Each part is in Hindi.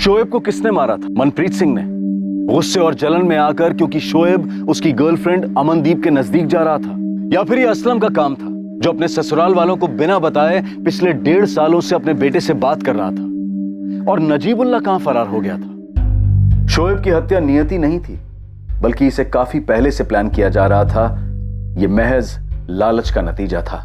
शोएब को किसने मारा था? मनप्रीत सिंह ने, गुस्से और जलन में आकर, क्योंकि शोएब उसकी गर्लफ्रेंड अमनदीप के नजदीक जा रहा था? या फिर ये असलम का काम था, जो अपने ससुराल वालों को बिना बताए पिछले 1.5 सालों से अपने बेटे से बात कर रहा था? और नजीबुल्लाह कहां फरार हो गया था? शोएब की हत्या नियति नहीं थी, बल्कि इसे काफी पहले से प्लान किया जा रहा था। यह महज लालच का नतीजा था।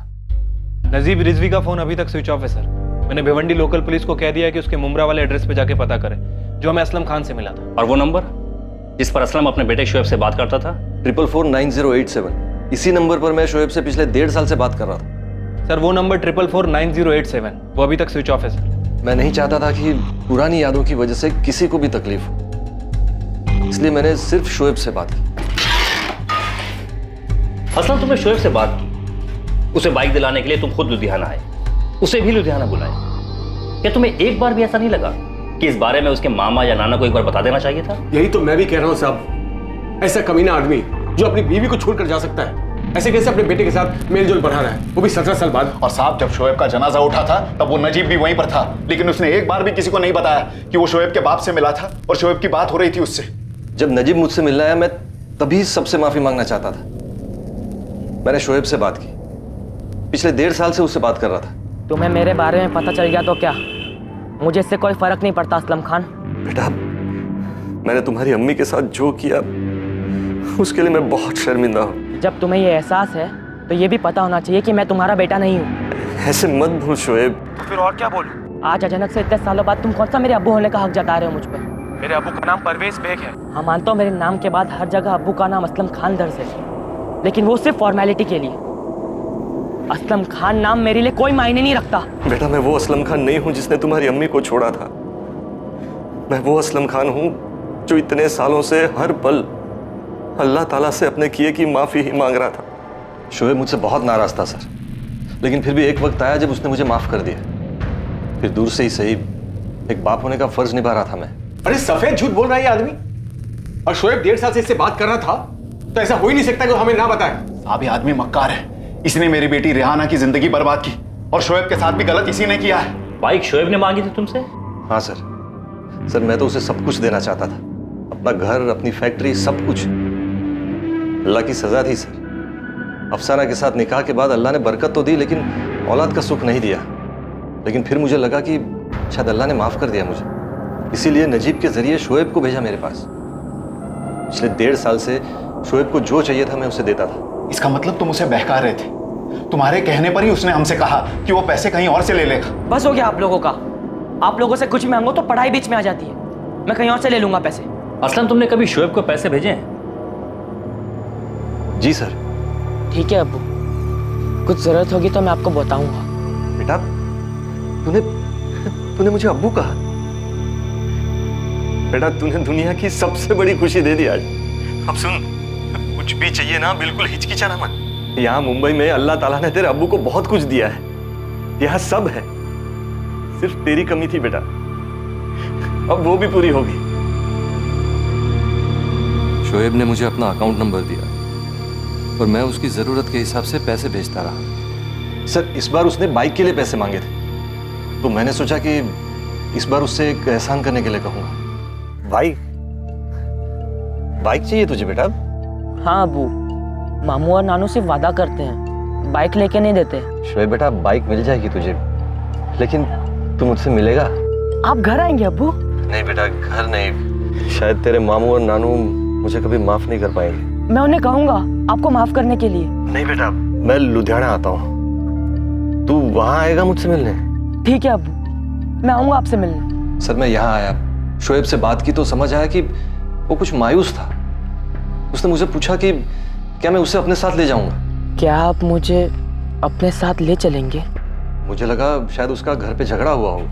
नजीब रिजवी का फोन अभी तक स्विच ऑफ है सर। मैंने भिवंडी लोकल पुलिस को कह दिया है कि उसके मुमरा वाले एड्रेस पे जाके पता करें जो हमें असलम खान से मिला था। और वो नंबर जिस पर असलम अपने बेटे शोएब से बात करता था? 4449087। इसी नंबर पर मैं शोएब से पिछले 1.5 साल से बात कर रहा था। सर वो नंबर 4449087 वो अभी तक स्विच ऑफ है सर। मैं नहीं चाहता था कि पुरानी यादों की वजह से किसी को भी तकलीफ हो, इसलिए मैंने सिर्फ शोएब से बात की। असलम, तुमने शोएब से बात की, उसे बाइक दिलाने के लिए तुम खुद लुधियाना आए, उसे भी लुधियाना बुलाए। क्या तुम्हें एक बार भी ऐसा नहीं लगा कि इस बारे में उसके मामा या नाना को एक बार बता देना चाहिए था? यही तो मैं भी कह रहा हूं साहब। ऐसा कमीना आदमी जो अपनी बीवी को छोड़कर जा सकता है, ऐसे कैसे अपने बेटे के साथ मेलजोल बढ़ा रहा है, वो भी 17 साल बाद। और साहब, जब शोएब का जनाजा उठा था तब वो नजीब भी वहीं पर था, लेकिन उसने एक बार भी किसी को नहीं बताया कि वो शोएब के बाप से मिला था और शोएब की बात हो रही थी उससे। जब नजीब मुझसे मिलने आया, मैं तभी सबसे माफी मांगना चाहता था। मैंने शोएब से बात की, पिछले 1.5 साल से उससे बात कर रहा था। तुम्हें मेरे बारे में पता चल गया तो क्या, मुझे इससे कोई फर्क नहीं पड़ता असलम खान। बेटा, मैंने तुम्हारी अम्मी के साथ जो किया उसके लिए मैं बहुत शर्मिंदा हूँ। जब तुम्हें ये एहसास है तो ये भी पता होना चाहिए कि मैं तुम्हारा बेटा नहीं हूँ। ऐसे मत भूल शोएब। तो फिर और क्या बोलूं? आज अचानक से इतने सालों बाद तुम कौन सा मेरे अब्बू होने का हक जता रहे हो मुझ पे? मेरे अबू का नाम परवेज बेग है। हाँ मानता हूँ, मेरे नाम के बाद हर जगह अब्बू का नाम असलम खान दर्ज है, लेकिन वो सिर्फ फॉर्मेलिटी के लिए। असलम खान नाम मेरे लिए कोई मायने नहीं रखता। बेटा, मैं वो असलम खान नहीं हूं जिसने तुम्हारी अम्मी को छोड़ा था। मैं वो असलम खान हूं जो इतने सालों से हर पल अल्लाह ताला से अपने किए की माफी ही मांग रहा था। शोएब मुझसे बहुत नाराज था सर, लेकिन फिर भी एक वक्त आया जब उसने मुझे माफ कर दिया। फिर दूर से ही सही एक बाप होने का फर्ज निभा रहा था मैं। अरे सफेद झूठ बोल रहा है ये आदमी। और शोएब 1.5 साल से इससे बात कर रहा था, तो ऐसा हो ही नहीं सकता कि वो हमें ना बताए। साहब, ये आदमी मक्कार है। इसने मेरी बेटी रेहाना की जिंदगी बर्बाद की और शोएब के साथ भी गलत इसी ने किया है। बाइक शोएब ने मांगी थी तुमसे? हाँ सर, मैं तो उसे सब कुछ देना चाहता था, अपना घर, अपनी फैक्ट्री, सब कुछ। अल्लाह की सजा थी सर। अफसाना के साथ निकाह के बाद अल्लाह ने बरकत तो दी, लेकिन औलाद का सुख नहीं दिया। लेकिन फिर मुझे लगा कि शायद अल्लाह ने माफ कर दिया मुझे, इसीलिए नजीब के जरिए शोएब को भेजा मेरे पास। पिछले 1.5 साल से शोएब को जो चाहिए था मैं उसे देता था। इसका मतलब तुम उसे बहका रहे थे। तुम्हारे कहने पर ही उसने हमसे कहा कि वो पैसे कहीं और से ले लेगा। बस हो गया आप लोगों का। आप लोगों से कुछ मांगो तो पढ़ाई बीच में आ जाती है। मैं कहीं और से ले लूंगा पैसे। असलम, तुमने कभी शोएब को पैसे भेजे हैं? जी सर। ठीक है अब्बू, कुछ जरूरत होगी तो मैं आपको बताऊंगा। बेटा, तूने मुझे अब्बू कहा? बेटा, तूने दुनिया की सबसे बड़ी खुशी दे दी आज। अब सुन, कुछ भी चाहिए ना, बिल्कुल हिचकिचाना मत। यहाँ मुंबई में अल्लाह ताला ने तेरे अब्बू को बहुत कुछ दिया है, यहाँ सब है। सिर्फ तेरी कमी थी बेटा, अब वो भी पूरी होगी। शोएब ने मुझे अपना अकाउंट नंबर दिया और मैं उसकी जरूरत के हिसाब से पैसे भेजता रहा। सर, इस बार उसने बाइक के लिए पैसे मांगे थे, तो मैंने सोचा कि इस बार उससे एक एहसान करने के लिए कहूंगा। बाइक चाहिए तुझे बेटा? हाँ अब्बू, मामू और नानू सिर्फ वादा करते हैं, बाइक लेके नहीं देते। शोएब बेटा, बाइक मिल जाएगी तुझे, लेकिन तू मुझसे मिलेगा? आप घर आएंगे अब्बू? नहीं बेटा, घर नहीं। शायद तेरे मामू और नानू मुझे कभी माफ नहीं कर पाएंगे। मैं उन्हें कहूंगा आपको माफ करने के लिए। नहीं बेटा, मैं लुधियाना आता हूँ, तू वहां आएगा मुझसे मिलने? ठीक है अब्बू, मैं आऊंगा आपसे मिलने। सर, मैं यहाँ आया, शोएब से बात की तो समझ आया कि वो कुछ मायूस था। उसने मुझे पूछा कि क्या मैं उसे अपने साथ ले जाऊंगा। क्या आप मुझे अपने साथ ले चलेंगे? मुझे लगा शायद उसका घर पे झगड़ा हुआ हो,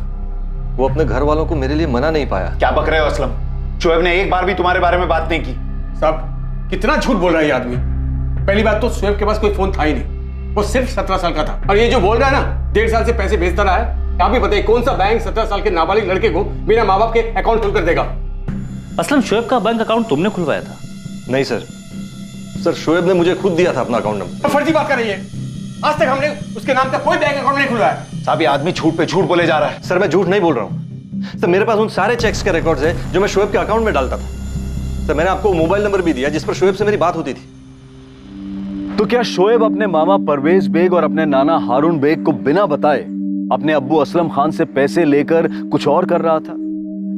वो अपने घर वालों को मेरे लिए मना नहीं पाया। क्या बक रहे हो असलम? शोएब ने एक बार भी तुम्हारे बारे में बात नहीं की। साहब, कितना झूठ बोल रहा है ये आदमी। पहली बात तो शोएब के पास कोई फोन था ही नहीं, वो सिर्फ 17 साल का था। और ये जो बोल रहा है ना 1.5 साल से पैसे भेजता रहा है, आप भी बताइए कौन सा बैंक 17 साल के नाबालिग लड़के को बिना माँ बाप के अकाउंट खोल कर देगा? असलम, शोएब का बैंक अकाउंट तुमने खुलवाया था? नहीं सर, शोएब ने मुझे खुद दिया था अपना अकाउंट नंबर। तो फर्जी बात कर रही है। आज तक हमने उसके नाम का कोई बैंक अकाउंट नहीं खुलवाया। साहब, ये आदमी झूठ पे झूठ बोले जा रहा है। सर, मैं झूठ नहीं बोल रहा हूँ। सर मेरे पास उन सारे चेक्स के रिकॉर्ड्स हैं जो मैं शोएब के अकाउंट में डालता था। सर मैंने आपको मोबाइल नंबर भी दिया जिस पर शोएब से मेरी बात होती थी। तो क्या शोएब अपने मामा परवेज बेग और अपने नाना हारून बेग को बिना बताए अपने अब्बू असलम खान से पैसे लेकर कुछ और कर रहा था,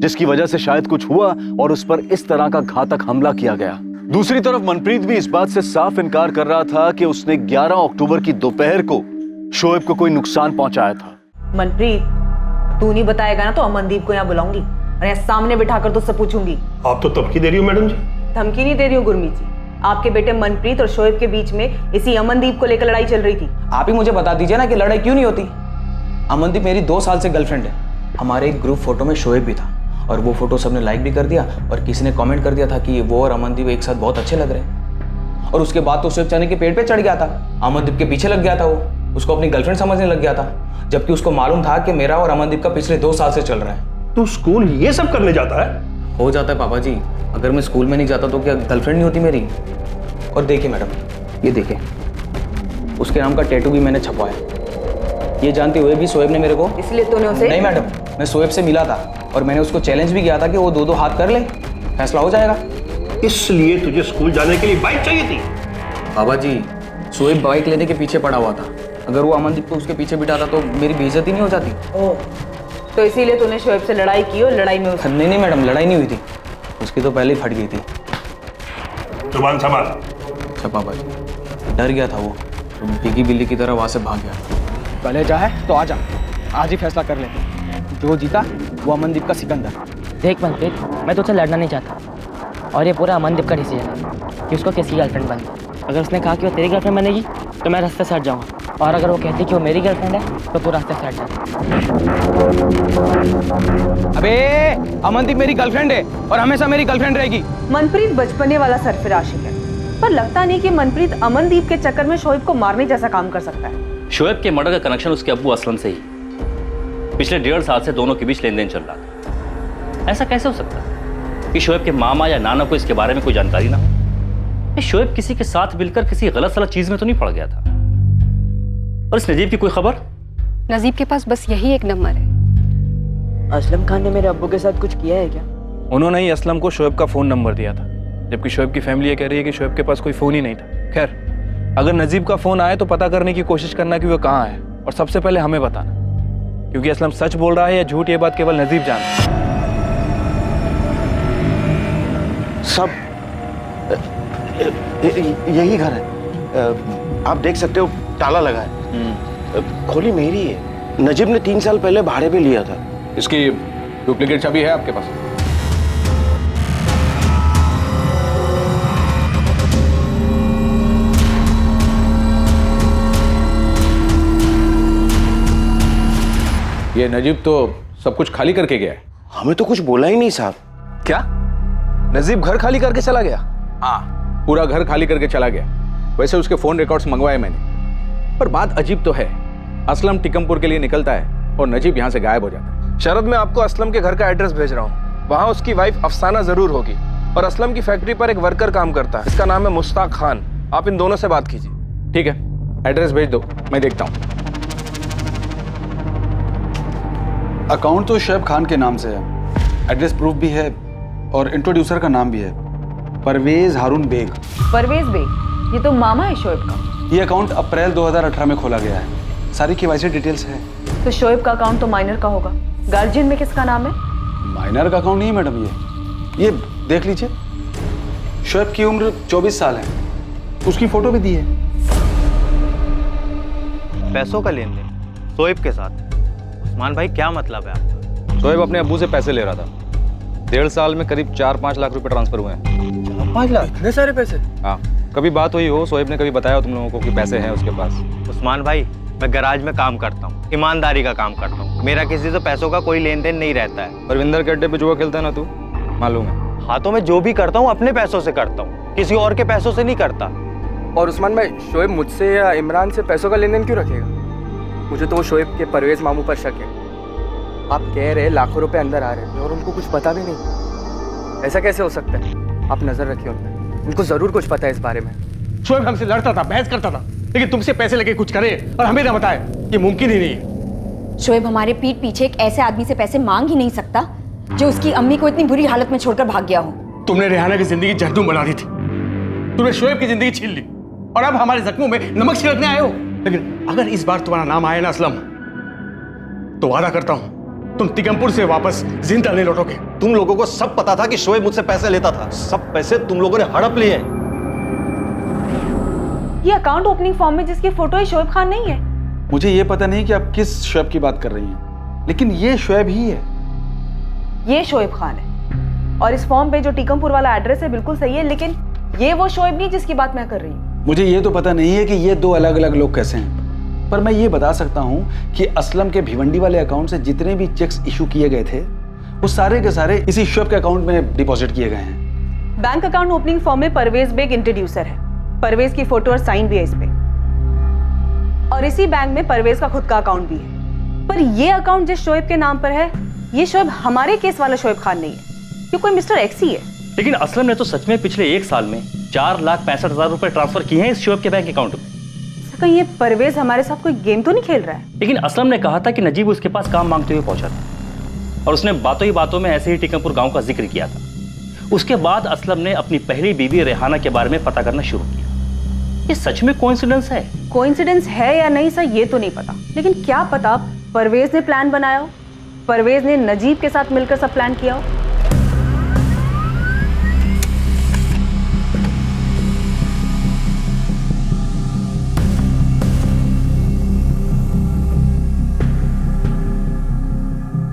जिसकी वजह से शायद कुछ हुआ और उस पर इस तरह का घातक हमला किया गया? दूसरी तरफ मनप्रीत भी इस बात से साफ इनकार कर रहा था कि उसने 11 अक्टूबर की दोपहर को शोएब को कोई नुकसान पहुंचाया था। मनप्रीत, तू नहीं बताएगा ना तो अमनदीप को यहाँ बुलाऊंगी और यहाँ सामने बिठाकर तुझसे पूछूंगी। आप तो धमकी दे रही हो मैडम जी। धमकी नहीं दे रही हूँ गुरमीत जी, आपके बेटे मनप्रीत और शोएब के बीच में इसी अमनदीप को लेकर लड़ाई चल रही थी। आप ही मुझे बता दीजिए ना कि लड़ाई क्यों नहीं होती। अमनदीप मेरी 2 साल से गर्लफ्रेंड है। हमारे एक ग्रुप फोटो में शोएब भी था और वो फोटो सबने लाइक भी कर दिया और किसी ने कमेंट कर दिया था कि वो और अमनदीप एक साथ बहुत अच्छे लग रहे हैं। और उसके बाद तो शोएब चने के पेड़ पे चढ़ गया था, अमनदीप के पीछे लग गया था, वो उसको अपनी गर्लफ्रेंड समझने लग गया था, जबकि उसको मालूम था कि मेरा और अमनदीप का पिछले 2 साल से चल रहा है। तू स्कूल ये सब करने जाता है? हो जाता है पापा जी, अगर मैं स्कूल में नहीं जाता तो क्या गर्लफ्रेंड नहीं होती मेरी? और देखिए मैडम, ये देखिए, उसके नाम का टैटू भी मैंने छपवाया। ये जानते हुए भी शोएब ने मेरे को, इसलिए तूने उसे? नहीं मैडम, मैं शोएब से मिला था और मैंने उसको चैलेंज भी किया था कि वो 2-2 हाथ कर ले, फैसला हो जाएगा। इसलिए तुझे स्कूल जाने के लिए बाइक चाहिए थी? बाबा जी, शोएब बाइक लेने के पीछे पड़ा हुआ था। अगर वो अमनदीप को उसके पीछे बिठाता तो मेरी बेइज्जती नहीं हो जाती। ओह, तो इसीलिए तूने शोएब से लड़ाई की और लड़ाई में उसे? नहीं मैडम, लड़ाई नहीं हुई थी, उसकी तो पहले ही फट गई थी। जुबान संभाल। अच्छा पापा जी, डर गया था वो, तो बिगी बिल्ली की तरह वहाँ से भाग गया। कलेजा है तो आजा, आज ही फैसला कर लेते, जो जीता वो अमनदीप का सिकंदर। देख मनप्रीत, मैं तुझसे लड़ना नहीं चाहता और ये पूरा अमनदीप का डिसीजन है कि उसको किसकी गर्लफ्रेंड बनती। अगर उसने कहा कि वो तेरी गर्लफ्रेंड बनेगी तो मैं रास्ते से हट जाऊँगा, और अगर वो कहती कि वो मेरी गर्लफ्रेंड है तो तू रास्ते से हट जा। अबे अमनदीप मेरी गर्लफ्रेंड है और हमेशा मेरी गर्लफ्रेंड रहेगी। मनप्रीत बचपने वाला सरफराशी है, पर लगता नहीं कि मनप्रीत अमनदीप के चक्कर में शोएब को मारने जैसा काम कर सकता है। शोएब के मर्डर का कनेक्शन उसके अब्बू असलम से ही। पिछले 1.5 साल से दोनों के बीच लेन देन चल रहा था। ऐसा कैसे हो सकता है कि शोएब के मामा या नाना को इसके बारे में कोई जानकारी ना हो? शोएब किसी के साथ मिलकर किसी गलत सलत चीज में तो नहीं पड़ गया था? और इस नजीब की कोई खबर? नजीब के पास बस यही एक नंबर है। असलम खान ने मेरे अब्बू के साथ कुछ किया है क्या? उन्होंने ही असलम को शोएब का फ़ोन नंबर दिया था, जबकि शोएब की फैमिली ये कह रही है कि शोएब के पास कोई फ़ोन ही नहीं था। खैर, अगर नजीब का फ़ोन आए तो पता करने की कोशिश करना कि वो कहाँ है, और सबसे पहले हमें बताना, क्योंकि असलम सच बोल रहा है या झूठ ये बात केवल नजीब जानता है। सब यही घर है, आप देख सकते हो, ताला लगा है, खोली मेरी है। नजीब ने 3 साल पहले भाड़े पे लिया था। इसकी डुप्लीकेट चाबी है आपके पास? ये नजीब तो सब कुछ खाली करके गया है। हमें तो कुछ बोला ही नहीं साहब। क्या नजीब घर खाली करके चला गया? हाँ, पूरा घर खाली करके चला गया। वैसे उसके फोन रिकॉर्ड्स मंगवाए मैंने, पर बात अजीब तो है। असलम टिकमपुर के लिए निकलता है और नजीब यहाँ से गायब हो जाता है। शरद, मैं आपको असलम के घर का एड्रेस भेज रहा हूँ। वहाँ उसकी वाइफ अफसाना जरूर होगी, और असलम की फैक्ट्री पर एक वर्कर काम करता है, इसका नाम है मुश्ताक खान। आप इन दोनों से बात कीजिए। ठीक है, एड्रेस भेज दो, मैं देखता हूँ। अकाउंट तो शोएब खान के नाम से है, एड्रेस प्रूफ भी है और इंट्रोड्यूसर का नाम भी है, परवेज हारून बेग। परवेज बेग, ये तो मामा है शोएब का। ये अकाउंट अप्रैल 2018 में खोला गया है, सारी केवाईसी डिटेल्स है। तो शोएब का अकाउंट तो माइनर का होगा, गार्जियन में किसका नाम है? माइनर का अकाउंट नहीं है मैडम, ये देख लीजिए, शोएब की उम्र 24 साल है, उसकी फोटो भी दी है। पैसों का लेन देन शोएब के साथ? उस्मान भाई, क्या मतलब है आपका? शोएब अपने अब्बू से पैसे ले रहा था। 1.5 साल में करीब 4-5 लाख रुपए ट्रांसफर हुए हैं। 5 लाख? इतने सारे पैसे? हाँ, कभी बात हुई हो, शोएब ने कभी बताया हो तुम लोगों को कि पैसे हैं उसके पास? उस्मान भाई, मैं गैराज में काम करता हूँ, ईमानदारी का काम करता हूँ, मेरा किसी से पैसों का कोई लेन देन नहीं रहता है। परविंदर के अड्डे पे जुआ खेलता है ना तू, मालूम है? हाँ, तो मैं जो भी करता हूँ अपने पैसों से करता हूँ, किसी और के पैसों से नहीं करता। और उस्मान भाई, शोएब मुझसे या इमरान से पैसों का लेन देन क्यों रखेगा? मुझे तो वो शोएब के परवेज मामू पर शक है। आप कह रहे लाखों रुपए अंदर आ रहे हैं और उनको कुछ पता भी नहीं, ऐसा कैसे हो सकता है? आप नजर रखिए उन पर, उनको जरूर कुछ पता है इस बारे में। शोएब हमसे लड़ता था, बहस करता था, लेकिन तुमसे पैसे लेके कुछ करे और हमें ना बताए, ये मुमकिन ही नहीं है। शोएब हमारे पीठ पीछे एक ऐसे आदमी से पैसे मांग ही नहीं सकता जो उसकी अम्मी को इतनी बुरी हालत में छोड़कर भाग गया हो। तुमने रेहाना की जिंदगी जहन्नुम बना दी थी, तुमने शोएब की जिंदगी छीन ली और अब हमारे जख्मों में नमक छिड़कने आए हो। लेकिन अगर इस बार तुम्हारा नाम आया ना असलम, तो वादा करता हूं तुम तिगमपुर से वापस जिंदा नहीं लौटोगे। तुम लोगों को सब पता था कि शोएब मुझसे पैसे लेता था, सब पैसे तुम लोगों ने हड़प लिए हैं। ये अकाउंट ओपनिंग फॉर्म में जिसकी फोटो है शोएब खान नहीं है। मुझे ये पता नहीं कि आप किस शोएब की बात कर रही हैं, लेकिन ये शोएब ही है। ये शोएब खान है और इस फॉर्म पे जो टीकमपुर वाला एड्रेस है बिल्कुल सही है, लेकिन ये वो शोएब नहीं जिसकी बात मैं कर रही हूँ। मुझे ये तो पता नहीं है कि ये दो अलग अलग लोग कैसे हैं, पर मैं ये बता सकता हूँ कि असलम के भिवंडी वाले अकाउंट से जितने भी चेक्स इशू किए गए थे वो सारे के सारे इसी शोएब के अकाउंट में डिपॉजिट किए गए हैं। बैंक अकाउंट ओपनिंग फॉर्म में परवेज बेग इंट्रोड्यूसर है, परवेज की फोटो और साइन भी है इस पे, और इसी बैंक में परवेज का खुद का अकाउंट भी है। पर ये अकाउंट जिस शोएब के नाम पर है, ये शोएब हमारे केस वाला शोएब खान नहीं है, ये कोई मिस्टर एक्स ही है। लेकिन असलम ने तो सच में पिछले 1 साल में 4,65,000 रुपए ट्रांसफर किए हैं इस शोएब के बैंक अकाउंट में। कहीं ये परवेज हमारे साथ कोई गेम तो नहीं खेल रहा है? लेकिन असलम ने कहा था कि नजीब उसके पास काम मांगते हुए पहुंचा था और उसने बातों ही बातों में ऐसे ही टीकमपुर गांव का जिक्र किया था। उसके बाद असलम ने अपनी पहली बीवी रेहाना के बारे में पता करना शुरू किया। ये सच में कोइंसिडेंस है? कोइंसिडेंस है या नहीं सर ये तो नहीं पता, लेकिन क्या पता परवेज ने प्लान बनाया हो, परवेज ने नजीब के साथ मिलकर सब प्लान किया हो।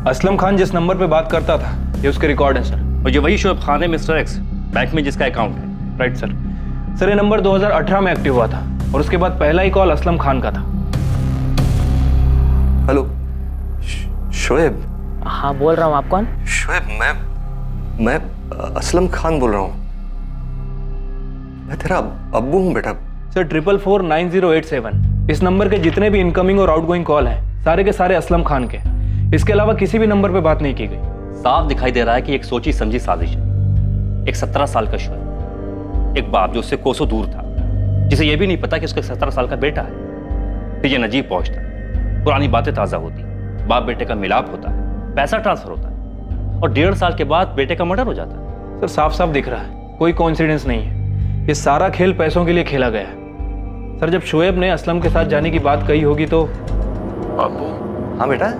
असलम खान जिस नंबर पे बात करता था ये उसके रिकॉर्ड है सर। और ये वही शोएब खान है मिस्टर एक्स, बैंक में जिसका अकाउंट है। Right sir. सर ये नंबर 2018 में एक्टिव हुआ था और उसके बाद पहला ही कॉल असलम खान का था। हेलो शोएब। हाँ बोल रहा हूँ, आप कौन? शोएब मैं असलम खान बोल रहा हूँ। मैं तेरा अब्बू हूँ बेटा। सर 4449,087 इस नंबर के जितने भी इनकमिंग और आउटगोइंग कॉल हैं सारे के सारे असलम खान के, इसके अलावा किसी भी नंबर पे बात नहीं की गई। साफ दिखाई दे रहा है कि एक सोची समझी साजिश है। एक 17 साल का शोएब, एक बाप जो उससे कोसों दूर था, जिसे यह भी नहीं पता कि उसका 17 साल का बेटा है। फिर ये नजीब पहुंचता, पुरानी बातें ताज़ा होती, बाप बेटे का मिलाप होता है, पैसा ट्रांसफर होता है और 1.5 साल के बाद बेटे का मर्डर हो जाता है। सर साफ साफ दिख रहा है कोई कोइंसिडेंस नहीं है, ये सारा खेल पैसों के लिए खेला गया है। सर जब शोएब ने असलम के साथ जाने की बात कही होगी तो। अब्बू। हाँ बेटा।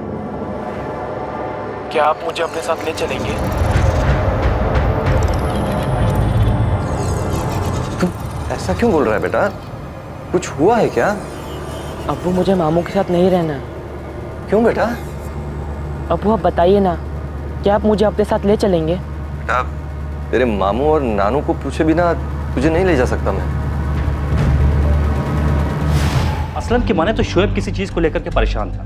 क्या आप मुझे अपने साथ ले चलेंगे? तुम ऐसा क्यों बोल रहा है बेटा? कुछ हुआ है क्या? अब्बू मुझे मामू के साथ नहीं रहना। क्यों बेटा? अब्बू आप बताइए ना, क्या आप मुझे अपने साथ ले चलेंगे? बेटा तेरे मामू और नानू को पूछे बिना तुझे नहीं ले जा सकता मैं। असलम की माने तो शोएब किसी चीज को लेकर के परेशान था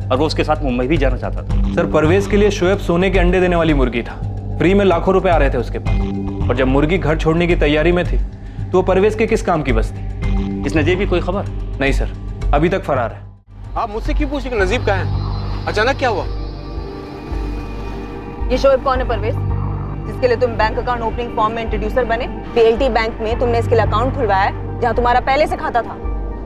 और वो उसके साथ मुंबई भी जाना चाहता था। सर परवेज के लिए शोएब सोने के अंडे देने वाली मुर्गी था, फ्री में लाखों रुपए आ रहे थे उसके पास, और जब मुर्गी घर छोड़ने की तैयारी में थी तो वो परवेज के किस काम की बस थी? इस नजीब की कोई खबर? नहीं सर, अभी तक फरार है। आप मुझसे क्यों पूछे कि नजीब कहाँ है? अचानक क्या हुआ? ये शोएब कौन है परवेज, जिसके लिए तुम बैंक अकाउंट ओपनिंग फॉर्म में इंट्रोड्यूसर बने? पीएलटी बैंक में तुमने इसके लिए अकाउंट खुलवाया है जहाँ तुम्हारा पहले से खाता था।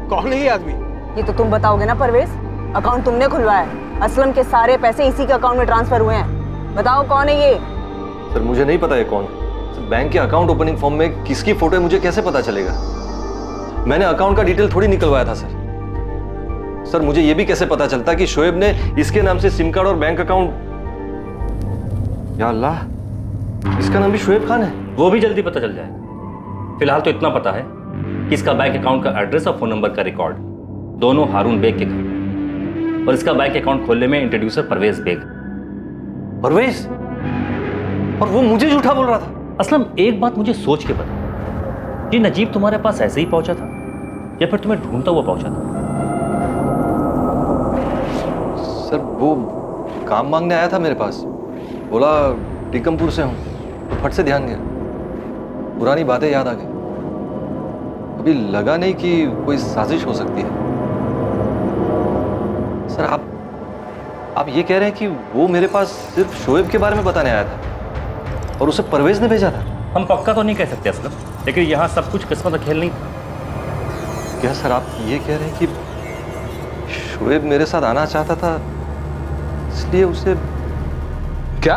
कौन है ये आदमी? ये तो तुम बताओगे ना परवेज, अकाउंट तुमने खुलवाया है, असलम के सारे पैसे इसी के अकाउंट में ट्रांसफर हुए हैं, बताओ कौन है ये? सर मुझे नहीं पता ये कौन है। बैंक के अकाउंट ओपनिंग फॉर्म में किसकी फोटो है मुझे कैसे पता चलेगा? मैंने अकाउंट का डिटेल थोड़ी निकलवाया था सर। सर मुझे ये भी कैसे पता चलता कि शोएब ने इसके नाम से सिम कार्ड और बैंक अकाउंट। या अल्लाह, इसका नाम भी शोएब खान है। वो भी जल्दी पता चल जाएगा। फिलहाल तो इतना पता है कि इसका बैंक अकाउंट का एड्रेस और फोन नंबर का रिकॉर्ड दोनों हारून बेग के घर में, और इसका बैंक अकाउंट खोलने में इंट्रोड्यूसर परवेज बेग। परवेज? और वो मुझे झूठा बोल रहा था? असलम एक बात मुझे सोच के बता, ये नजीब तुम्हारे पास ऐसे ही पहुंचा था या फिर तुम्हें ढूंढता हुआ पहुंचा था? सर वो काम मांगने आया था मेरे पास, बोला टीकमपुर से हूं, तो फट से ध्यान गया, पुरानी बातें याद आ गई। अभी लगा नहीं कि कोई साजिश हो सकती है। सर आप ये कह रहे हैं कि वो मेरे पास सिर्फ शोएब के बारे में बताने आया था और उसे परवेज ने भेजा था? हम पक्का तो नहीं कह सकते असलम, लेकिन यहाँ सब कुछ किस्मत का खेल नहीं था। क्या सर आप ये कह रहे हैं कि शोएब मेरे साथ आना चाहता था इसलिए उसे क्या?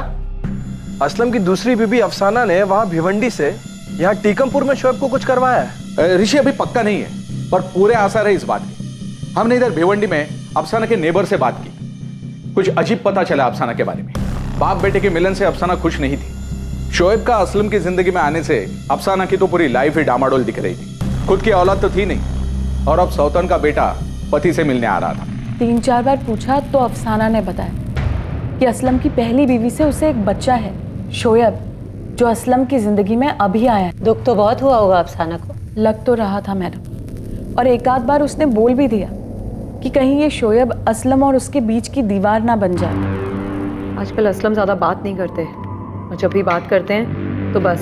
असलम की दूसरी बीबी अफसाना ने वहां भिवंडी से यहाँ टीकमपुर में शोएब को कुछ करवाया है? ऋषि अभी पक्का नहीं है, पर पूरे आसार है इस बात के। हमने इधर भिवंडी में अफसाना के नेबर से बात की। कुछ अजीब पता चला अफसाना के बारे में। बाप बेटे के मिलन से अफसाना खुश नहीं थी। शोएब का असलम की जिंदगी में आने से अफसाना की तो पूरी लाइफ ही डामाडोल दिख रही थी। खुद की औलाद तो थी नहीं, और अब सौतन का बेटा पति से मिलने आ रहा था। 3-4 बार पूछा तो अफसाना ने बताया कि असलम की पहली बीवी से उसे एक बच्चा है, शोएब, जो असलम की जिंदगी में अभी आया है। दुख तो बहुत हुआ होगा अफसाना को। लग तो रहा था मैडम, और एक आध बार उसने बोल भी दिया कि कहीं ये शोएब असलम और उसके बीच की दीवार ना बन जाए। आजकल असलम ज़्यादा बात नहीं करते, और जब भी बात करते हैं तो बस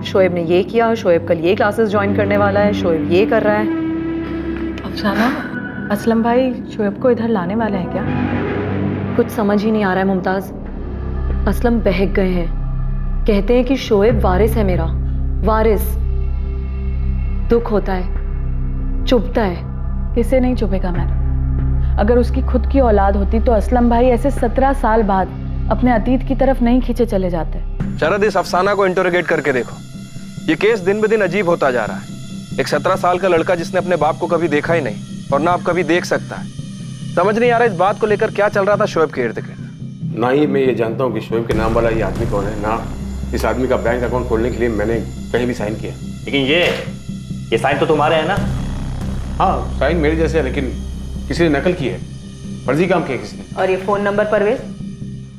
शोएब ने ये किया, शोएब कल ये क्लासेस ज्वाइन करने वाला है, शोएब ये कर रहा है। अफसाना, असलम भाई शोएब को इधर लाने वाले हैं क्या? कुछ समझ ही नहीं आ रहा है मुमताज़। असलम बहक गए हैं, कहते हैं कि शोएब वारिस है मेरा, वारिस। दुख होता है, चुभता है। किसे नहीं चुभेगा मैडम? अगर उसकी खुद की औलाद होती तो असलम भाई ऐसे 17 साल बाद अपने अतीत की तरफ नहीं खींचे चले जाते। शरद, इस अफसाना को इंटरोगेट करके देखो। ये केस दिन ब दिन अजीब होता जा रहा है। एक 17 साल का लड़का जिसने अपने बाप को कभी देखा ही नहीं और ना आप कभी देख सकता है। समझ नहीं आ रहा इस बात को लेकर क्या चल रहा था शोएब के इर्द गिर्द। ना ही मैं ये जानता हूँ कि शोएब के नाम वाला ये आदमी कौन है, ना इस आदमी का बैंक अकाउंट खोलने के लिए मैंने कहीं भी साइन किया। लेकिन ये साइन तो तुम्हारे हैं ना? हाँ, साइन मेरे जैसे है, लेकिन किसी ने नकल की है, फर्जी काम किया किसी ने। और ये फ़ोन नंबर परवेज,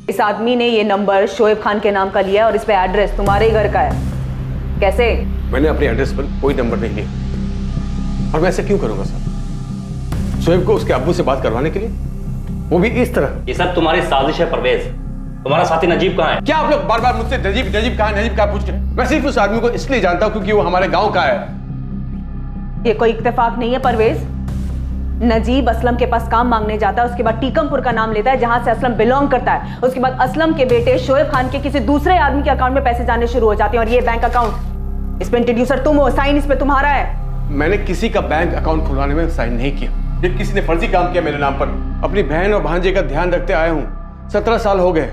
इस आदमी ने ये नंबर शोएब खान के नाम का लिया और इस पे एड्रेस तुम्हारे ही घर का है। कैसे? मैंने अपने एड्रेस पर कोई नंबर नहीं लिया, और मैं ऐसा क्यों करूंगा सर? शोएब को उसके अब्बू से बात करवाने के लिए, वो भी इस तरह। ये सब तुम्हारी साजिश है परवेज। तुम्हारा साथी नजीब कहाँ है? क्या आप लोग बार बार मुझसे नजीब नजीब कहाँ पूछ रहे हैं? मैं सिर्फ उस आदमी को इसलिए जानता हूँ क्योंकि वो हमारे गाँव का है। ये कोई इत्तेफाक नहीं है परवेज। नजीब असलम के पास काम मांगने जाता है, उसके बाद टीकमपुर का नाम लेता है जहां से असलम बिलोंग करता है। उसके बाद असलम के बेटे शोएब खान के किसी दूसरे आदमी के अकाउंट में पैसे जाने शुरू हो जाते हैं, और ये बैंक अकाउंट, इस पे इंट्रोड्यूसर तुम हो, साइन इस पे तुम्हारा है। मैंने किसी का बैंक अकाउंट खुलवाने में साइन नहीं किया। जब किसी ने फर्जी काम किया मेरे नाम पर, अपनी बहन और भांजे का ध्यान रखते आया हूँ। 17 साल हो गए।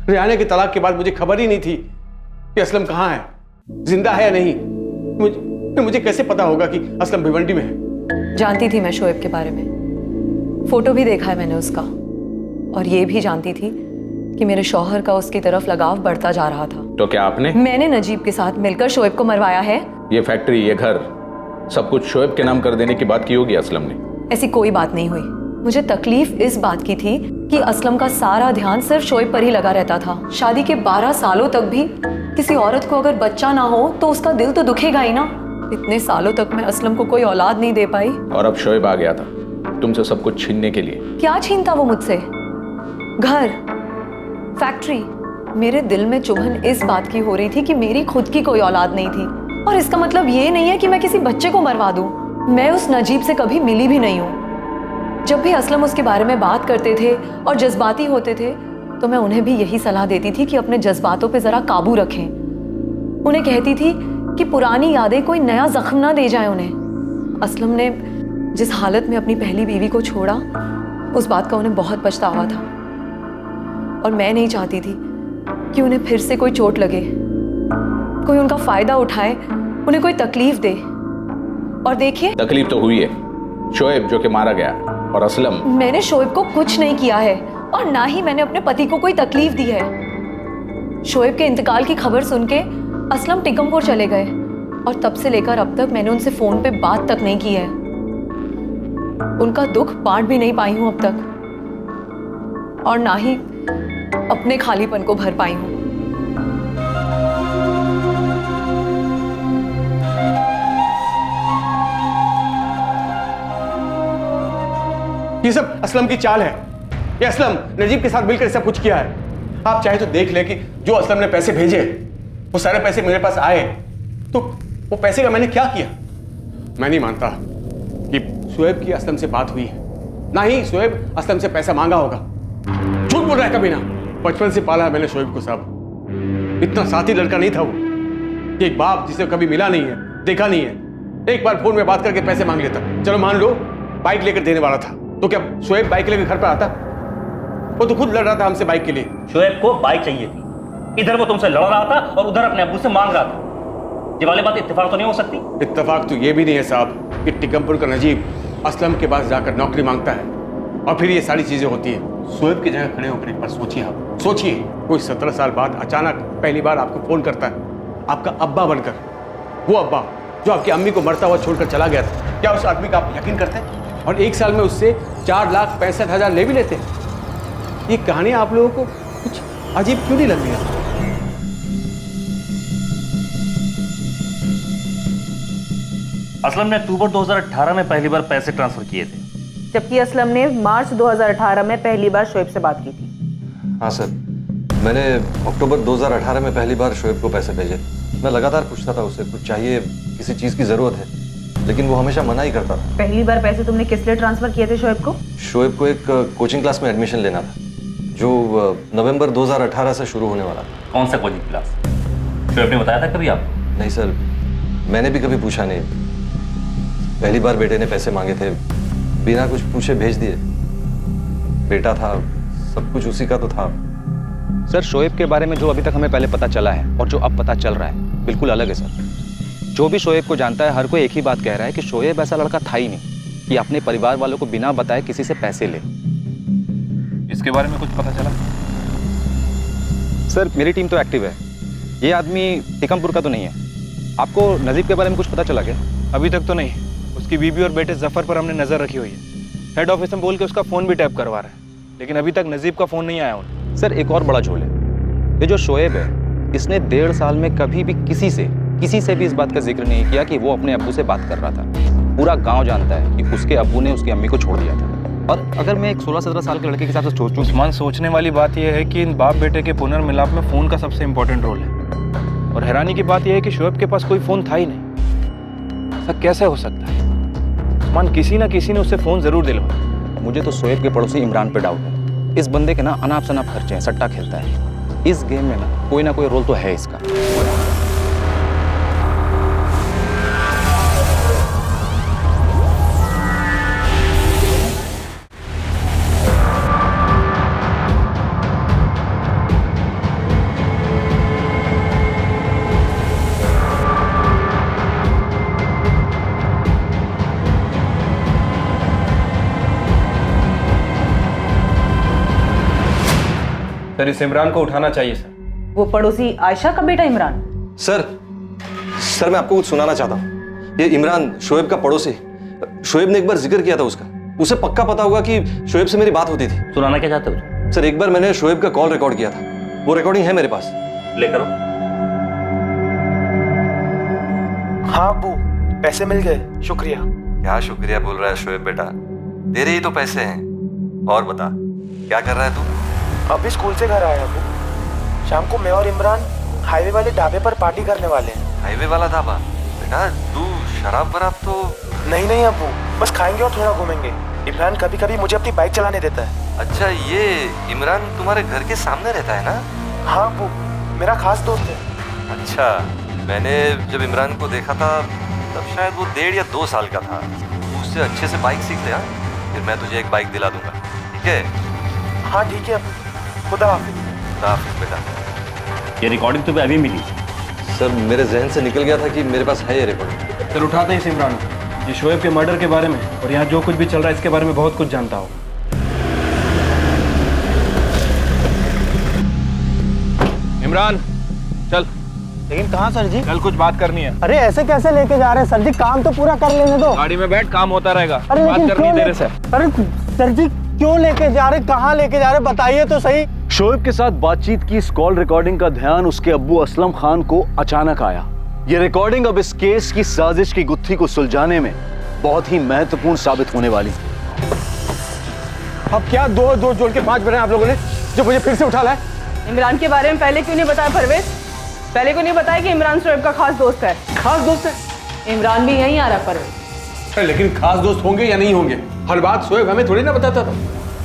रियाना की तलाक के बाद मुझे खबर ही नहीं थी कि असलम कहाँ है, जिंदा है या नहीं। मुझे कैसे पता होगा कि असलम भिवंडी में है? जानती थी मैं शोएब के बारे में, फोटो भी देखा है मैंने उसका, और ये भी जानती थी कि मेरे शौहर का उसकी तरफ लगाव बढ़ता जा रहा था। तो क्या आपने? मैंने नजीब के साथ मिलकर शोएब को मरवाया है। ये फैक्ट्री, ये घर, सब कुछ शोएब के नाम कर देने की बात की होगी असलम ने। ऐसी कोई बात नहीं हुई। मुझे तकलीफ इस बात की थी कि असलम का सारा ध्यान सिर्फ शोएब पर ही लगा रहता था। शादी के 12 सालों तक भी किसी औरत को अगर बच्चा ना हो तो उसका दिल तो दुखेगा ही ना। इतने सालों तक मैं असलम को कोई औलाद नहीं दे पाई, और अब शोएब आ गया था तुमसे सब कुछ छीनने के लिए। क्या छीनता वो मुझसे? घर, फैक्ट्री। मेरे दिल में चुभन इस बात की हो रही थी कि मेरी खुद की कोई औलाद नहीं थी, और इसका मतलब ये नहीं है कि मैं किसी बच्चे को मरवा दूं। मैं उस नजीब से कभी मिली भी नहीं हूं। जब भी असलम उसके बारे में बात करते थे और जज्बाती होते थे तो मैं उन्हें भी यही सलाह देती थी कि अपने जज्बातों पे जरा काबू रखें। उन्हें कहती थी कि पुरानी यादें कोई नया जख्म ना दे जाए उन्हें। असलम ने जिस हालत में अपनी पहली बीवी को छोड़ा, उस बात का उन्हें बहुत पछतावा था, और मैं नहीं चाहती थी कि उन्हें फिर से कोई चोट लगे, कोई उनका फायदा उठाए, उन्हें कोई तकलीफ दे। और देखिए, तकलीफ तो हुई है। शोएब जो कि मारा गया, और असलम। मैंने शोएब को कुछ नहीं किया है, और ना ही मैंने अपने पति को कोई तकलीफ दी है। शोएब के इंतकाल की खबर सुन के असलम टिकमपुर चले गए, और तब से लेकर अब तक मैंने उनसे फोन पे बात तक नहीं की है। उनका दुख बांट भी नहीं पाई हूं अब तक, और ना ही अपने खालीपन को भर पाई हूं। ये सब असलम की चाल है। ये असलम नजीब के साथ मिलकर सब कुछ किया है। आप चाहे तो देख ले कि जो असलम ने पैसे भेजे, वो सारे पैसे मेरे पास आए, तो वो पैसे का मैंने क्या किया? मैं नहीं मानता कि शोएब की असलम से बात हुई है, ना ही शोएब असलम से पैसा मांगा होगा। झूठ बोल रहा है कभी ना। बचपन से पाला है मैंने शोएब को साहब। इतना साथी लड़का नहीं था वो कि एक बाप जिसे कभी मिला नहीं है, देखा नहीं है, एक बार फोन में बात करके पैसे मांग लेता। चलो मान लो बाइक लेकर देने वाला था, तो क्या शोएब बाइक लेकर घर पर आता? वो तो खुद लड़ रहा था हमसे बाइक के लिए। शोएब को बाइक चाहिए थी, इधर वो तुमसे लड़ रहा था और उधर अपने अब्बू से मांग रहा था। ये वाली बात इत्तेफाक तो नहीं हो सकती? इत्तेफाक तो ये भी नहीं है साहब कि टिकमपुर का नजीब असलम के पास जाकर नौकरी मांगता है और फिर ये सारी चीजें होती है। शोएब की जगह खड़े होकर एक बार सोचिए आप, सोचिए कोई 17 साल बाद अचानक पहली बार आपको फोन करता है, आपका अब्बा बनकर, वो अब्बा जो आपकी अम्मी को मरता हुआ छोड़कर चला गया था। क्या उस आदमी का आप यकीन करते हैं? और एक साल में उससे 4,65,000 ले भी लेते हैं। ये कहानी आप लोगों को कुछ अजीब क्यों नहीं लग रही है? असलम ने अक्टूबर 2018 में पहली बार पैसे ट्रांसफर किए थे, जबकि असलम ने मार्च 2018 में पहली बार शोएब से बात की थी। हाँ सर, मैंने अक्टूबर 2018 में पहली बार शोएब को पैसे भेजे। मैं लगातार पूछता था उससे कुछ चाहिए, किसी चीज़ की ज़रूरत है, लेकिन वो हमेशा मना ही करता था। पहली बार पैसे तुमने किस लिए ट्रांसफर किए थे शोएब को? शोएब को एक कोचिंग क्लास में एडमिशन लेना था जो नवंबर 2018 से शुरू होने वाला था। कौन सा कोचिंग क्लास? शोएब ने बताया था कभी आपको? नहीं सर, मैंने भी कभी पूछा नहीं। पहली बार बेटे ने पैसे मांगे थे, बिना कुछ पूछे भेज दिए। बेटा था, सब कुछ उसी का तो था। सर, शोएब के बारे में जो अभी तक हमें पहले पता चला है और जो अब पता चल रहा है बिल्कुल अलग है सर। जो भी शोएब को जानता है हर कोई एक ही बात कह रहा है कि शोएब ऐसा लड़का था ही नहीं कि अपने परिवार वालों को बिना बताए किसी से पैसे ले। इसके बारे में कुछ पता चला? सर, मेरी टीम तो एक्टिव है। ये आदमी टिकमपुर का तो नहीं है। आपको नजीब के बारे में कुछ पता चला क्या? अभी तक तो नहीं। उसकी बीबी और बेटे जफर पर हमने नजर रखी हुई है। हेड ऑफिस में बोल के उसका फोन भी टैप करवा रहा है, लेकिन अभी तक नजीब का फोन नहीं आया उन्हें। सर, एक और बड़ा झोल है। ये जो शोएब है, इसने 1.5 साल में कभी भी किसी से भी इस बात का जिक्र नहीं किया कि वो अपने अब्बू से बात कर रहा था। पूरा गांव जानता है कि उसके अब्बू ने उसकी अम्मी को छोड़ दिया था। और अगर मैं एक 16-17 साल के लड़के के हिसाब से सोचूं, उस्मान, सोचने वाली बात यह है कि इन बाप बेटे के पुनर्मिलाप में फोन का सबसे इंपॉर्टेंट रोल है। और हैरानी की बात यह है कि शोएब के पास कोई फोन था ही नहीं। ऐसा कैसे हो सकता है? उस्मान, किसी ना किसी ने उससे फोन जरूर दिलवाया। मुझे तो शोएब के पड़ोसी इमरान पे डाउट है। इस बंदे के ना अनाप शनाप खर्चे हैं, सट्टा खेलता है। इस गेम में ना कोई रोल तो है इसका। सर, इस इमरान को उठाना चाहिए सर। वो पड़ोसी आयशा का बेटा इमरान? सर मैं आपको कुछ सुनाना चाहता हूँ। ये इमरान शोएब का पड़ोसी, शोएब ने एक बार जिक्र किया था उसका। उसे पक्का पता होगा कि शोएब से मेरी बात होती थी। सुनाना क्या चाहते हो? सर, एक बार मैंने शोएब का कॉल रिकॉर्ड किया था, वो रिकॉर्डिंग है मेरे पास। ले करो। हाँ अब्बू, पैसे मिल गए, शुक्रिया। क्या शुक्रिया बोल रहा है शोएब बेटा, तेरे ही तो पैसे हैं। और बता, क्या कर रहा है तू? अभी स्कूल से घर आया अब्बू। शाम को मैं और इमरान हाईवे वाले ढाबे पर पार्टी करने वाले हैं। हाईवे वाला ढाबा? बेटा तू शराब वराब तो नहीं अब्बू, बस खाएंगे और थोड़ा घूमेंगे। इमरान कभी कभी मुझे अपनी बाइक चलाने देता है। अच्छा, ये इमरान तुम्हारे घर के सामने रहता है ना? हाँ अब्बू, मेरा खास दोस्त है। अच्छा, मैंने जब इमरान को देखा था तब शायद वो 1.5 या 2 साल का था। उससे अच्छे से बाइक सीख ले, फिर मैं तुझे एक बाइक दिला दूंगा, ठीक है? हाँ ठीक है अब्बू, खुदा हाफिज। खुदा हाफिज बेटा। ये रिकॉर्डिंग तुम्हें अभी मिली? सर, मेरे जहन से निकल गया था कि मेरे पास है ये रिकॉर्डिंग। सर, उठाते हैं इस इमरान को। ये शोएब के मर्डर के बारे में और यहाँ जो कुछ भी चल रहा है इसके बारे में बहुत कुछ जानता हो। इमरान, चल। लेकिन कहाँ सर जी? कल कुछ बात करनी है। अरे ऐसे कैसे लेके जा रहे हैं सर जी, काम तो पूरा कर लेने दो। गाड़ी में बैठ, काम होता रहेगा। अरे बात करनी है तेरे से। अरे सर जी, क्यों लेके जा रहे, कहाँ लेके जा रहे, बताइए तो सही। शोएब के साथ बातचीत की इस कॉल रिकॉर्डिंग का ध्यान उसके अब्बू असलम खान को अचानक आया। ये रिकॉर्डिंग अब इस केस की साजिश की गुत्थी को सुलझाने में बहुत ही महत्वपूर्ण साबित होने वाली। अब क्या दो जोड़ के 5 बने आप लोगों ने जो मुझे फिर से उठा लाए? इमरान के बारे में पहले क्यों नहीं बताया परवेज? पहले क्यों नहीं बताया कि इमरान शोएब का खास दोस्त है? खास दोस्त है? इमरान भी यहीं आ रहा है परवेज। लेकिन खास दोस्त होंगे या नहीं होंगे, हर बात शोएब हमें थोड़ी ना बताता था।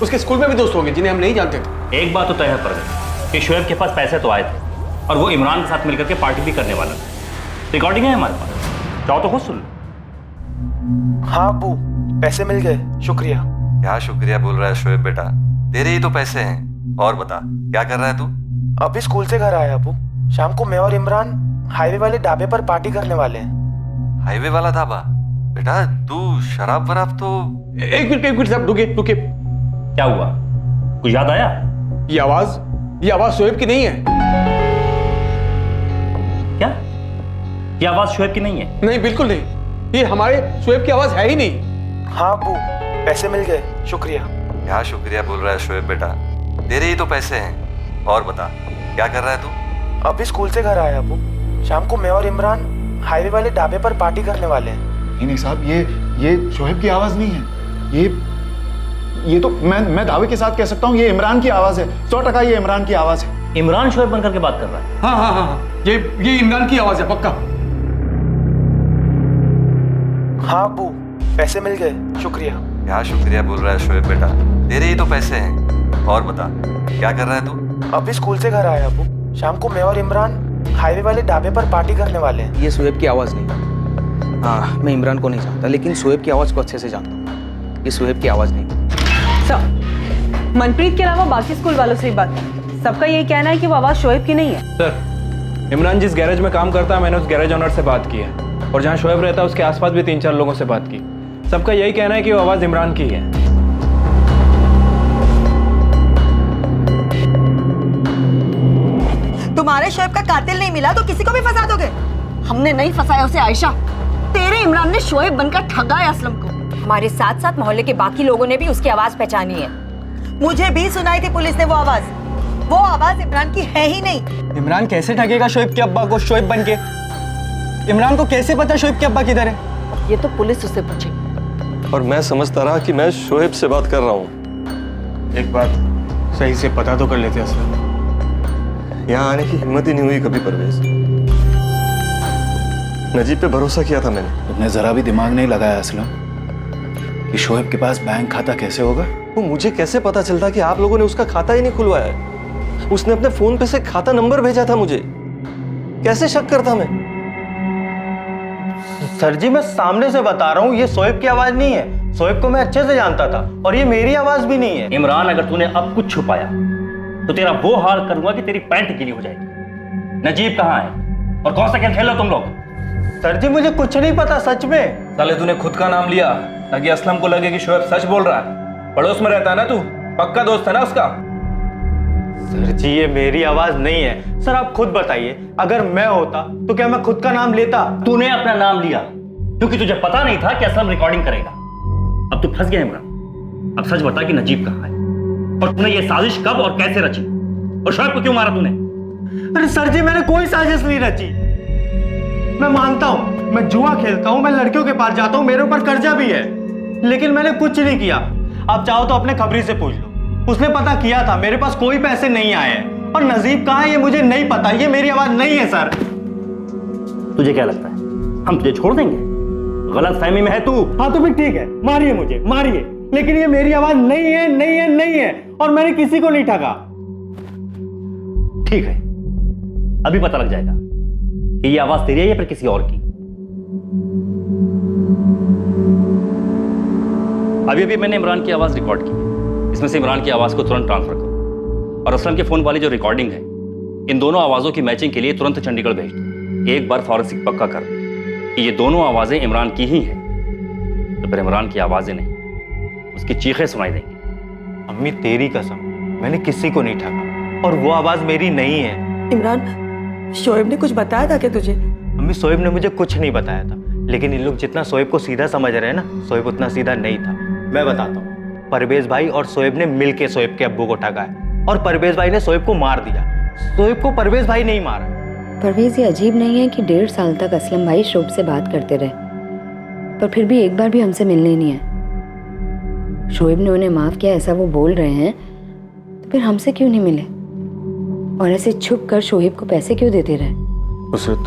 उसके स्कूल में भी दोस्त होंगे जिन्हें हम नहीं जानते थे। एक बात तो तय है परवेज कि शोएब के पास पैसे तो आए थे और वो इमरान के साथ मिलकर के पार्टी भी करने वाला था। रिकॉर्डिंग है हमारे पास, चाहो तो खुद सुन लो। हाँ अब्बू, पैसे मिल गए, शुक्रिया। क्या शुक्रिया बोल रहा है शोएब बेटा? तेरे ही तो पैसे हैं। और बता क्या कर रहा है तू? अभी स्कूल से घर आया अबू। शाम को मैं और इमरान हाईवे वाले ढाबे पर पार्टी करने वाले हैं। हाईवे वाला ढाबा? बेटा तू शराब वराब तो। एक मिनट साहब, रुकिए। क्या हुआ, कुछ याद आया? ये आवाज शोएब की नहीं है। क्या ये आवाज शोएब की नहीं है? नहीं, बिल्कुल नहीं। ये हमारे शोएब की आवाज है ही नहीं। हाँ अबू, पैसे मिल गए, शुक्रिया। क्या शुक्रिया बोल रहा है शोएब बेटा? तेरे ही तो पैसे हैं। और बता क्या कर रहा है तू? अभी स्कूल से घर आया अबू। शाम को मैं और इमरान हाईवे वाले ढाबे पर पार्टी करने वाले हैं। नहीं साहब, ये शोएब की आवाज नहीं है। ये तो मैं दावे के साथ कह सकता हूँ ये इमरान की आवाज है। 100% ये इमरान की आवाज है। इमरान शोएब बनकर के बात कर रहा है? हाँ, ये इमरान की आवाज है पक्का। हाँ अबू, पैसे मिल गए, शुक्रिया। क्या शुक्रिया बोल रहा है शोएब बेटा? तेरे ही तो पैसे हैं। और बता क्या कर रहा है तू? अभी स्कूल से घर आया अबू। शाम को मैं और इमरान हाईवे वाले ढाबे पर पार्टी करने वाले हैं। ये शोएब की आवाज़ नहीं। हाँ, मैं इमरान को नहीं जानता, लेकिन शोएब की आवाज़ को अच्छे से जानता हूँ। ये शोएब की आवाज़ नहीं। सर, मनप्रीत के अलावा बाकी स्कूल वालों से ही बात की। सबका यही कहना है कि वो आवाज़ शोएब की नहीं है। सर, इमरान जिस गैरेज में काम करता है मैंने उस गैरेज ओनर से बात की है, और जहाँ शोएब रहता है उसके आसपास भी 3-4 लोगों से बात की। सबका यही कहना है कि वो आवाज़ इमरान की है। तुम्हारे शोएब का कातिल नहीं मिला तो किसी को भी फंसा दोगे? हमने नहीं फंसाया उसे आयशा, तेरे इमरान ने शोएब बनकर ठगा है असलम को। हमारे साथ साथ मोहल्ले के बाकी लोगों ने भी उसकी आवाज पहचानी है। मुझे भी सुनाई थी पुलिस ने वो आवाज इमरान की है ही नहीं। इमरान कैसे ठगेगा शोएब के अब्बा को शोएब बन के? इमरान को कैसे पता शोएब के अब्बा किधर है? ये तो पुलिस उससे पूछे। और मैं समझता रहा कि मैं शोएब से बात कर रहा हूँ। एक बात सही से पता तो कर लेते असलम। यहाँ आने की हिम्मत ही नहीं हुई कभी परवेज। नजीब पे भरोसा किया था मैंने। तुमने जरा भी दिमाग नहीं लगाया असलम कि शोएब के पास बैंक खाता कैसे होगा? वो मुझे कैसे पता चलता कि आप लोगों ने उसका खाता ही नहीं खुलवाया है? उसने अपने फोन पे से खाता नंबर भेजा था मुझे। कैसे शक करता मैं? सर जी, मैं सामने से बता रहा हूँ, ये शोएब की आवाज नहीं है। शोएब को मैं अच्छे से जानता था, और ये मेरी आवाज भी नहीं है। इमरान, अगर तूने अब कुछ छुपाया तो तेरा वो हाल करूंगा कि तेरी पैंट गीली हो जाएगी। नजीब कहाँ है और कौन सा खेल खेल रहे हो तुम लोग? सर जी, मुझे कुछ नहीं पता सच में। साले तूने खुद का नाम लिया ताकि असलम को लगे कि शोएब सच बोल रहा है। पड़ोस में रहता है ना तू, पक्का दोस्त है ना उसका। सर जी, ये मेरी आवाज नहीं है। सर आप खुद बताइए, अगर मैं होता तो क्या मैं खुद का नाम लेता? तूने अपना नाम लिया क्योंकि तुझे पता नहीं था कि असलम रिकॉर्डिंग करेगा। अब तू फंस गया इमरान। अब सच बता कि नजीब कहाँ है और तूने ये साजिश कब और कैसे रची, और शोएब को क्यों मारा तूने? अरे सर जी, मैंने कोई साजिश नहीं रची। मैं मानता हूं, मैं जुआ खेलता हूं, मैं लड़कियों के पास जाता हूं, मेरे ऊपर कर्जा भी है, लेकिन मैंने कुछ नहीं किया। आप चाहो तो अपने खबरी से पूछ लो, उसने पता किया था, मेरे पास कोई पैसे नहीं आए। और नजीब कहाँ है ये मुझे नहीं पता, ये मेरी आवाज नहीं है। सर तुझे क्या लगता है हम तुझे छोड़ देंगे? गलत फहमी में है तू। हाँ तो फिर ठीक है, मारिए मुझे, मारिए, लेकिन ये मेरी आवाज नहीं है, नहीं है, नहीं है, और मैंने किसी को नहीं ठगा। ठीक है, अभी पता लग जाएगा कि ये आवाज तेरी है या फिर किसी और की। अभी अभी मैंने इमरान की आवाज रिकॉर्ड की, इसमें से इमरान की आवाज को तुरंत ट्रांसफर करो, और असलम के फोन वाली जो रिकॉर्डिंग है, इन दोनों आवाजों की मैचिंग के लिए तुरंत चंडीगढ़ भेज दो। एक बार फॉरेंसिक पक्का कर दो कि ये दोनों आवाजें इमरान की ही हैं, तो फिर इमरान की आवाजें नहीं, उसकी चीखें सुनाई देंगी। अम्मी तेरी कसम, मैंने किसी को नहीं ठगा, और वो आवाज मेरी नहीं है। इमरान, शोएब ने कुछ बताया था क्या तुझे? अम्मी, शोएब ने मुझे कुछ नहीं बताया था, लेकिन इन लोग जितना शोएब को सीधा समझ रहे हैं ना, शोएब उतना सीधा नहीं था। मैं बताता हूँ, परवेज भाई और शोएब ने मिलके शोएब के अब्बू को ठगा है, और परवेज भाई ने शोएब को मार दिया। शोएब को परवेज भाई नहीं मारा। परवेज, ये अजीब नहीं है कि 1.5 साल तक असलम भाई शोएब से बात करते रहे, पर फिर भी एक बार भी हमसे मिलने नहीं आए। शोएब ने उन्हें माफ किया ऐसा वो बोल रहे हैं, तो फिर हमसे क्यों नहीं मिले, और ऐसे छुप कर शोएब को पैसे क्यों देते रहे? नुसरत,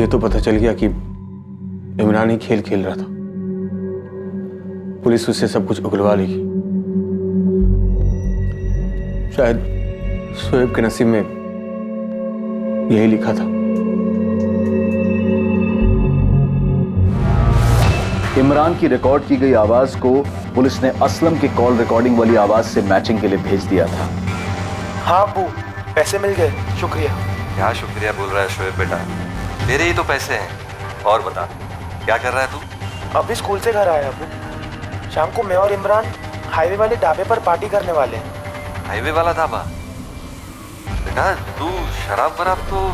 ये तो पता चल गया कि इमरान ही खेल खेल रहा था। पुलिस उससे सब कुछ उगलवा लेगी। शायद शोएब के नसीब में यही लिखा था। इमरान की रिकॉर्ड की गई आवाज को पुलिस ने असलम की कॉल रिकॉर्डिंग वाली आवाज से मैचिंग के लिए भेज दिया था। हाँ अबू, पैसे मिल गए, शुक्रिया। क्या शुक्रिया बोल रहा है शोएब बेटा, तेरे ही तो पैसे हैं। और बता क्या कर रहा है तू? अभी स्कूल से घर आया अबू। शाम को मैं और इमरान हाईवे वाले ढाबे पर पार्टी करने वाले हैं। हाईवे वाला ढाबा? बेटा तू शराब वराब तो।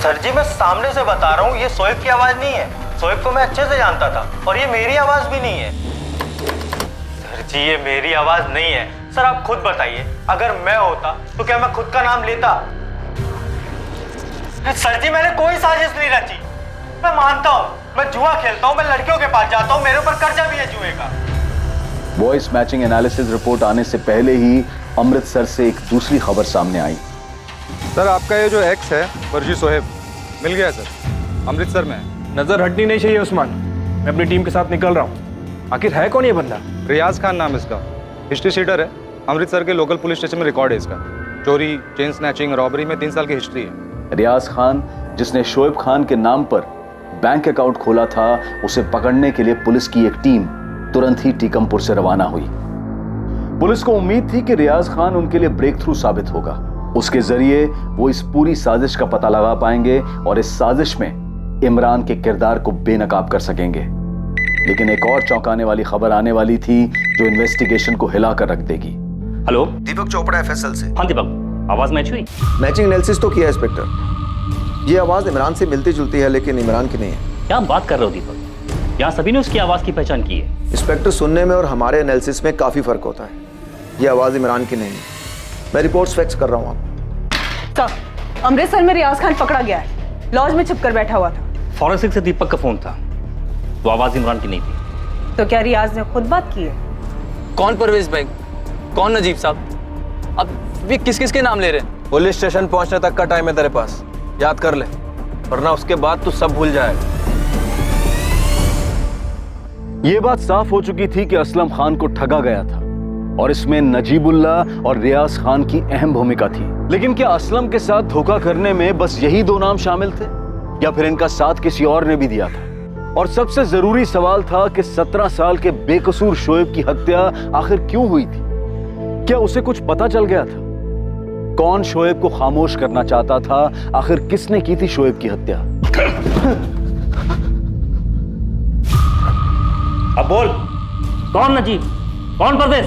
सर जी मैं सामने से बता रहा हूँ, ये शोएब की आवाज नहीं है। शोएब को मैं अच्छे से जानता था, और ये मेरी आवाज भी नहीं है। सर जी ये मेरी आवाज नहीं है। सर आप खुद बताइए, अगर मैं होता तो क्या मैं खुद का नाम लेता? सर जी मैंने कोई साजिश नहीं रची। मैं मानता हूँ, मैं जुआ खेलता हूँ, मैं लड़कियों के पास जाता हूँ, मेरे ऊपर कर्जा भी है जुए का। वॉइस मैचिंग एनालिसिस रिपोर्ट आने से पहले ही अमृतसर से एक दूसरी खबर सामने आई। सर आपका ये जो एक्स है फर्जी शोएब मिल गया सर, अमृतसर में। नजर हटनी नहीं चाहिए उस्मान, मैं अपनी टीम के साथ निकल रहा हूँ। आखिर है कौन ये बंदा? रियाज खान नाम इसका, हिस्ट्री शीटर है। अमृतसर के लोकल पुलिस स्टेशन में रिकॉर्ड है इसका। चोरी, चेन स्नैचिंग, रॉबरी में 3 साल की हिस्ट्री है। रियाज खान जिसने शोएब खान के नाम पर बैंक अकाउंट खोला था, उसे पकड़ने के लिए पुलिस की एक टीम तुरंत ही टीकमपुर से रवाना हुई। पुलिस को उम्मीद थी कि रियाज खान उनके लिए ब्रेक थ्रू साबित होगा। उसके जरिए वो इस पूरी साजिश का पता लगा पाएंगे और इस साजिश में इमरान के किरदार को बेनकाब कर सकेंगे। लेकिन एक और चौंकाने वाली खबर आने वाली थी जो इन्वेस्टिगेशन को हिला कर रख देगी। हेलो, दीपक चोपड़ा एफएसएल से। हाँ दीपक, आवाज मैच हुई? मैचिंग एनालिसिस तो किया इंस्पेक्टर। ये आवाज इमरान से मिलती जुलती है, लेकिन इमरान की नहीं है। क्या बात कर रहे हो दीपक? यहाँ सभी ने उसकी आवाज की पहचान की है। इंस्पेक्टर, सुनने में और हमारे एनालिसिस में काफी फर्क होता है। ये आवाज इमरान की नहीं है। मैं रिपोर्ट्स फैक्स कर रहा हूँ। अमृतसर में रियाज खान पकड़ा गया है, लॉज में छुपकर बैठा हुआ था। फॉरेंसिक से दीपक का फोन था, वो आवाज इमरान की नहीं थी। तो क्या रियाज ने खुद बात की है? कौन परवेज भाई, कौन नजीब साहब? अब ये किस किस के नाम ले रहे हैं? पुलिस स्टेशन पहुंचने तक का टाइम है तेरे पास, याद कर ले, वरना उसके बाद तू सब भूल जाएगा। यह बात साफ हो चुकी थी कि असलम खान को ठगा गया था और इसमें नजीबुल्लाह और रियाज खान की अहम भूमिका थी। लेकिन क्या असलम के साथ धोखा करने में बस यही 2 नाम शामिल थे, या फिर इनका साथ किसी और ने भी दिया था? और सबसे जरूरी सवाल था कि 17 साल के बेकसूर शोएब की हत्या आखिर क्यों हुई थी? क्या उसे कुछ पता चल गया था? कौन शोएब को खामोश करना चाहता था? आखिर किसने की थी शोएब की हत्या? अब बोल, कौन नजीब, कौन परवेज?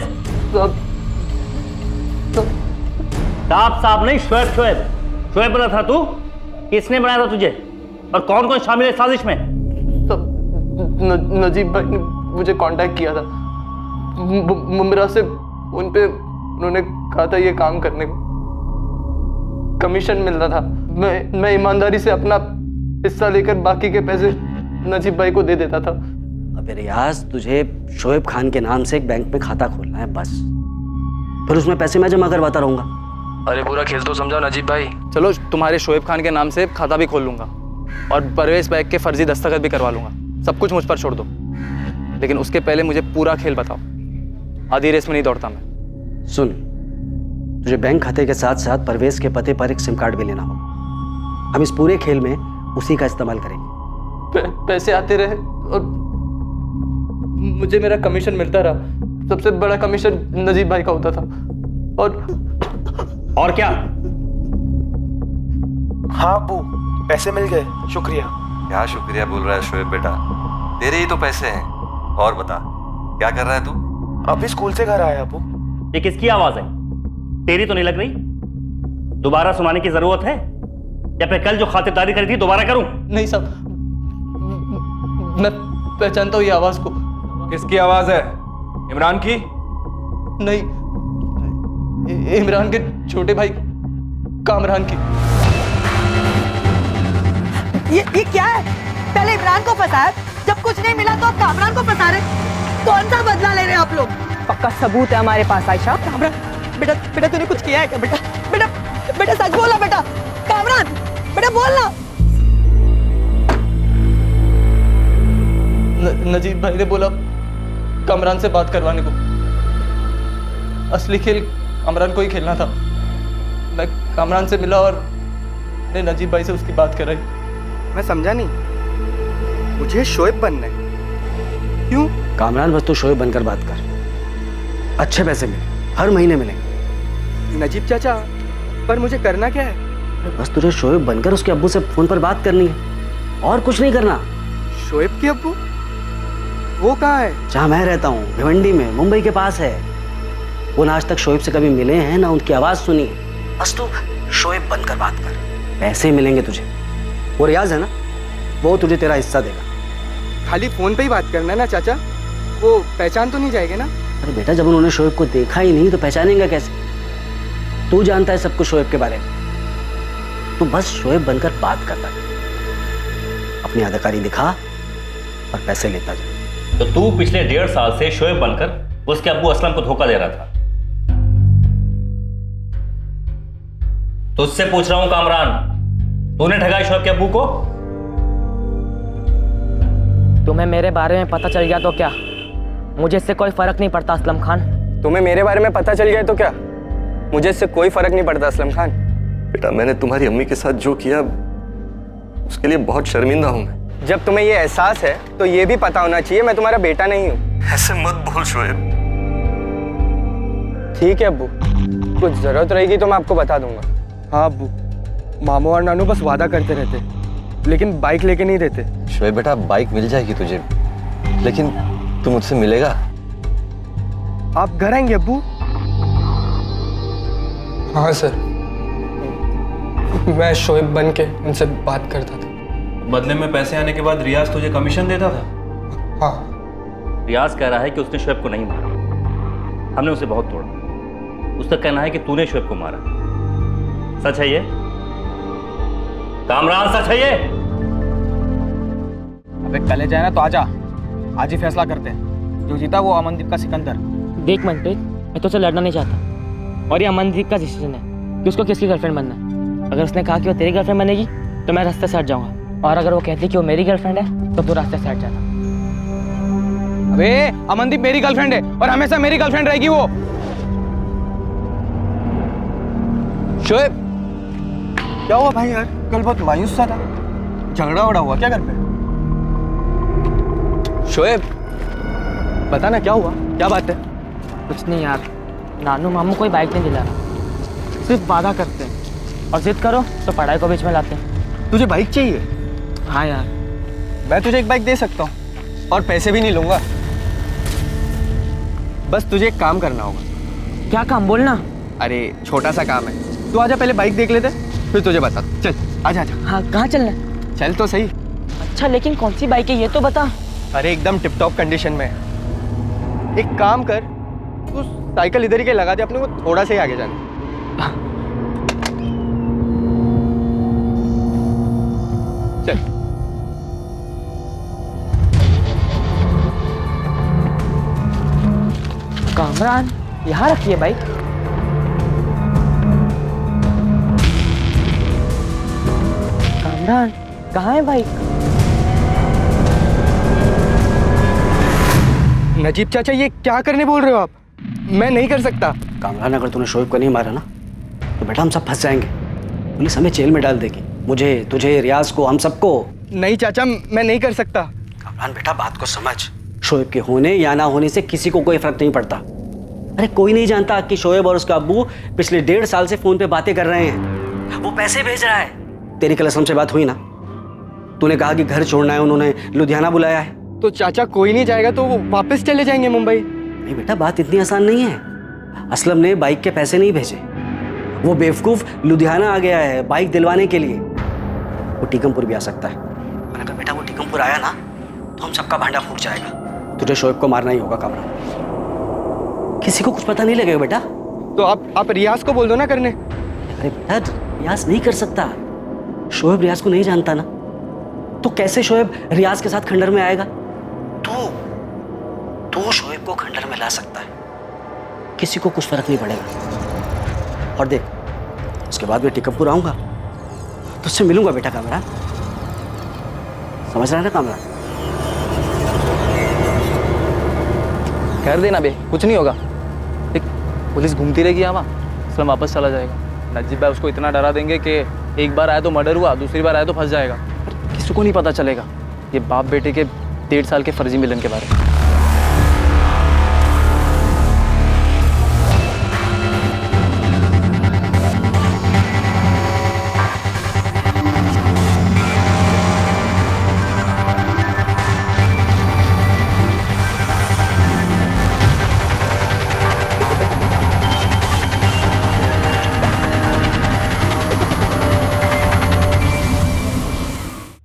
साहब नहीं, शोएब। शोएब बना था तू? किसने बनाया था तुझे? और कौन कौन शामिल है साजिश में? नजीब भाई ने मुझे कांटेक्ट किया था मुंब्रा से। उन पे उन्होंने कहा था ये काम करने को, कमीशन मिल रहा था। मैं ईमानदारी से अपना हिस्सा लेकर बाकी के पैसे नजीब भाई को दे देता था। अबे रियाज, तुझे शोएब खान के नाम से एक बैंक में खाता खोलना है बस, फिर उसमें पैसे मैं जमा करवाता रहूंगा। अरे पूरा खेल तो समझाओ नजीब भाई। चलो तुम्हारे शोएब खान के नाम से खाता भी खोल लूंगा और परवेज बैग के फर्जी दस्तखत भी करवा लूंगा। सब कुछ मुझ पर छोड़ दो, लेकिन उसके पहले मुझे पूरा खेल बताओ। आधी रेस में नहीं दौड़ता मैं। सुन, तुझे बैंक खाते के साथ साथ परवेज के पते पर एक सिम कार्ड भी लेना होगा। हम इस पूरे खेल में उसी का इस्तेमाल करेंगे। पैसे आते रहे और मुझे मेरा कमीशन मिलता रहा। सबसे बड़ा कमीशन नजीब भाई का होता था। और क्या? हाँ अबू, पैसे मिल गए, शुक्रिया। क्या शुक्रिया बोल रहा है शोएब बेटा, तेरे ही तो पैसे हैं। और बता क्या कर रहा है तू? अभी स्कूल से घर आया अबू। ये किसकी आवाज है? तेरी तो नहीं लग रही। दोबारा सुनाने की जरूरत है या फिर कल जो खातिरदारी करी थी दोबारा करूं? नहीं साहब, मैं पहचानता हूं ये आवाज को। किसकी आवाज है? इमरान की? नहीं, इमरान के छोटे भाई कामरान की। ये क्या है? पहले इमरान को फंसाया, जब कुछ नहीं मिला तो अब कामरान को फंसा रहे। कौन सा बदला ले रहे हैं आप लोग? पक्का सबूत है हमारे पास आयशा। कामरान, बेटा तूने कुछ किया है क्या? बेटा सच बोला बेटा। कामरान, बेटा बोलना। नजीब भाई ने बोला कामरान से बात करवाने को। असली खेल कामरान को ही खेलना था। मैं कामरान से मिला और ने नजीब भाई से उसकी बात कराई। मैं समझा नहीं। मुझे शोएब बनना है। क्यों? कामरान बस तू शोएब बनकर बात कर, अच्छे पैसे मिले, हर महीने मिलेंगे। नजीब चाचा, पर मुझे करना क्या है? बस तुझे शोएब बनकर उसके अब्बू से फोन पर बात करनी है और कुछ नहीं करना। शोएब के अब्बू? वो कहाँ है? जहाँ मैं रहता हूँ, भिवंडी में, मुंबई के पास है। वो ना आज तक शोएब से कभी मिले हैं ना उनकी आवाज सुनी है। बस तू शोएब बनकर बात कर, पैसे मिलेंगे तुझे। वो रियाज है ना, वो तुझे तेरा हिस्सा देगा। खाली फोन पे ही बात करना है ना चाचा? वो पहचान तो नहीं जाएगा ना? अरे बेटा, जब उन्होंने शोएब को देखा ही नहीं तो पहचानेंगे कैसे? तू जानता है सब कुछ शोएब के बारे में। तू बस शोएब बनकर बात करता है, अपनी अदाकारी दिखा और पैसे लेता जा। तो तू पिछले 1.5 साल से शोएब बनकर उसके अब्बू असलम को धोखा दे रहा था। तुझसे पूछ रहा हूं कामरान, तूने ठगाया शोएब के अब्बू को? तुम्हें मेरे बारे में पता चल गया तो क्या? मुझे इससे कोई फर्क नहीं पड़ता असलम खान। तुम्हें मेरे बारे में पता चल गया तो क्या? मुझे इससे कोई फर्क नहीं पड़ता असलम खान। बेटा, मैंने तुम्हारी अम्मी के साथ जो किया उसके लिए बहुत शर्मिंदा हूं मैं। जब तुम्हें ये एहसास है तो ये भी पता होना चाहिए मैं तुम्हारा बेटा नहीं हूँ। ऐसे मत बोल शोएब। ठीक है अब्बू, कुछ जरूरत रहेगी तो मैं आपको बता दूंगा। हाँ अब्बू, मामू और नानू बस वादा करते रहते लेकिन बाइक लेके नहीं देते। शोएब बेटा, बाइक मिल जाएगी तुझे, लेकिन तू मुझसे मिलेगा? आप घर आएंगे अब्बू? हाँ सर, मैं शोएब बन के उनसे बात करता था। बदले में पैसे आने के बाद रियाज तुझे कमीशन देता था? हाँ। रियाज कह रहा है कि उसने शोएब को नहीं मारा, हमने उसे बहुत तोड़ा। उसका कहना है कि तूने शोएब को मारा। सच है ये कामरान? सच है ये? अबे कल जाए ना तो आजा, आज ही फैसला करते हैं। जो जीता वो अमनदीप का सिकंदर। देख मनप्रीत, मैं तो लड़ना नहीं चाहता और ये अमनदीप का डिसीजन है कि उसको किसकी गर्लफ्रेंड बनना है। अगर उसने कहा कि वो तेरी गर्लफ्रेंड बनेगी तो मैं रास्ते से हट जाऊंगा, और अगर वो कहती कि वो मेरी गर्लफ्रेंड है तो तू रास्ते से हट जाना। अबे अमनदीप मेरी गर्लफ्रेंड है और हमेशा मेरी गर्लफ्रेंड रहेगी वो। शोएब, क्या हुआ भाई यार? कल बहुत मायूस सा था, झगड़ा वगड़ा हुआ क्या घर पे? शोएब बता ना क्या हुआ, क्या बात है? कुछ नहीं यार, नानू मामू कोई बाइक नहीं दिला रहा, सिर्फ वादा करते हैं और जिद करो तो पढ़ाई को बीच में लाते हैं। तुझे बाइक चाहिए? हाँ यार। मैं तुझे एक बाइक दे सकता हूँ और पैसे भी नहीं लूंगा। बस तुझे एक काम करना होगा। क्या काम? बोलना। अरे छोटा सा काम है, तू आजा, पहले बाइक देख लेते फिर तुझे बता। चल आजा आजा। हाँ, कहाँ चलना है? चल तो सही। अच्छा, लेकिन कौन सी बाइक है ये तो बता। अरे एकदम टिप टॉप कंडीशन में है। एक काम कर, तू साइकिल इधर ही के लगा दे, अपने को थोड़ा सा ही आगे जाना। चल। कामरान, यहाँ रखिए बाइक। कामरान, कहाँ है बाइक? नजीब चाचा, ये क्या करने बोल रहे हो आप? मैं नहीं कर सकता। कामरान, अगर तूने शोएब को नहीं मारा ना तो बेटा हम सब फंस जाएंगे। पुलिस हमें जेल में डाल देगी, मुझे, तुझे, रियाज को, हम सबको। नहीं चाचा, मैं नहीं कर सकता। कामरान बेटा, बात को समझ। शोएब के होने या ना होने से किसी को कोई फर्क नहीं पड़ता। अरे कोई नहीं जानता कि शोएब और उसका अब्बू पिछले 1.5 साल से फोन पे बातें कर रहे हैं। वो पैसे भेज रहा है। तेरी कल असलम से बात हुई ना, तूने कहा कि घर छोड़ना है, उन्होंने लुधियाना बुलाया है। तो चाचा कोई नहीं जाएगा तो वो वापस चले जाएंगे मुंबई? नहीं बेटा, बात इतनी आसान नहीं है। असलम ने बाइक के पैसे नहीं भेजे, वो बेवकूफ लुधियाना आ गया है बाइक दिलवाने के लिए। वो टीकमपुर भी आ सकता है, और अगर बेटा वो टीकमपुर आया ना तो हम सबका भांडा फूट जाएगा। तुझे शोएब को मारना ही होगा कामरान, किसी को कुछ पता नहीं लगेगा बेटा। तो आप रियाज को बोल दो ना करने। अरे बेटा, रियाज नहीं कर सकता। शोएब रियाज को नहीं जानता ना, तो कैसे शोएब रियाज के साथ खंडर में आएगा? तू शोएब को खंडर में ला सकता है, किसी को कुछ फर्क नहीं पड़ेगा। और देख, उसके बाद मैं टीकमपुर आऊंगा तो उससे मिलूंगा बेटा कामरान, समझ रहा है ना कामरान? कर देना बे, कुछ नहीं होगा। देख, पुलिस घूमती रहेगी यहाँ, असलम वापस चला जाएगा। नजीब भाई उसको इतना डरा देंगे कि एक बार आया तो मर्डर हुआ, दूसरी बार आया तो फंस जाएगा, किसी को नहीं पता चलेगा। ये बाप बेटे के 1.5 साल के फर्जी मिलन के बारे में।